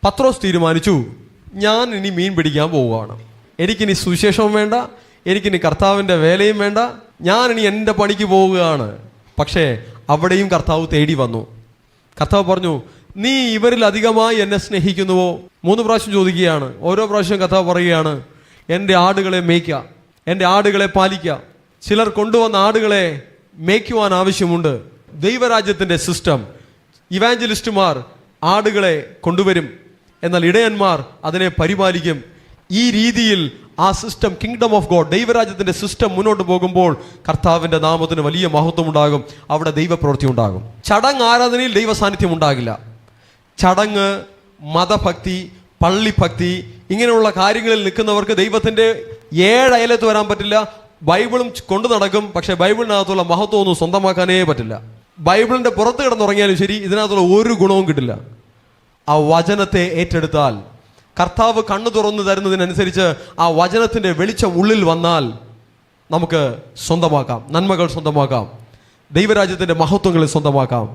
പത്രോസ് തീരുമാനിച്ചു, ഞാൻ ഇനി മീൻ പിടിക്കാൻ പോവുകയാണ്. എനിക്കിനി സുവിശേഷവും വേണ്ട, എനിക്കിനി കർത്താവിൻ്റെ വേലയും വേണ്ട, ഞാനിനി എൻ്റെ പണിക്ക് പോവുകയാണ്. പക്ഷേ അവിടെയും കർത്താവ് തേടി വന്നു. കർത്താവ് പറഞ്ഞു, നീ ഇവരിൽ അധികമായി എന്നെ സ്നേഹിക്കുന്നുവോ? 3 പ്രാവശ്യം ചോദിക്കുകയാണ്. ഓരോ പ്രാവശ്യം കർത്താവ് പറയുകയാണ്, എൻ്റെ ആടുകളെ മേയ്ക്കുക, എൻ്റെ ആടുകളെ പാലിക്കുക. ചിലർ കൊണ്ടുവന്ന ആടുകളെ മേയ്ക്കുവാൻ ആവശ്യമുണ്ട്. ദൈവരാജ്യത്തിൻ്റെ സിസ്റ്റം, ഇവാഞ്ചലിസ്റ്റുമാർ ആടുകളെ കൊണ്ടുവരും, എന്നാൽ ഇടയന്മാർ അതിനെ പരിപാലിക്കും. ഈ രീതിയിൽ ആ സിസ്റ്റം, കിങ്ഡം ഓഫ് ഗോഡ്, ദൈവരാജ്യത്തിൻ്റെ സിസ്റ്റം മുന്നോട്ട് പോകുമ്പോൾ കർത്താവിൻ്റെ നാമത്തിന് വലിയ മഹത്വം ഉണ്ടാകും. അവിടെ ദൈവപ്രവൃത്തി ഉണ്ടാകും. ചടങ്ങ് ആരാധനയിൽ ദൈവ സാന്നിധ്യം ഉണ്ടാകില്ല. ചടങ്ങ്, മതഭക്തി, പള്ളിഭക്തി, ഇങ്ങനെയുള്ള കാര്യങ്ങളിൽ നിൽക്കുന്നവർക്ക് ദൈവത്തിൻ്റെ 7 അയലത്ത് വരാൻ പറ്റില്ല. ബൈബിളും കൊണ്ടു നടക്കും, പക്ഷേ ബൈബിളിനകത്തുള്ള മഹത്വമൊന്നും സ്വന്തമാക്കാനേ പറ്റില്ല. ബൈബിളിൻ്റെ പുറത്ത് കിടന്നുറങ്ങിയാലും ശരി, ഇതിനകത്തുള്ള ഒരു ഗുണവും കിട്ടില്ല. ആ വചനത്തെ ഏറ്റെടുത്താൽ, കർത്താവ് കണ്ണു തുറന്നു തരുന്നതിനനുസരിച്ച് ആ വചനത്തിൻ്റെ വെളിച്ചം ഉള്ളിൽ വന്നാൽ നമുക്ക് സ്വന്തമാക്കാം, നന്മകൾ സ്വന്തമാക്കാം, ദൈവരാജ്യത്തിൻ്റെ മഹത്വങ്ങൾ സ്വന്തമാക്കാം.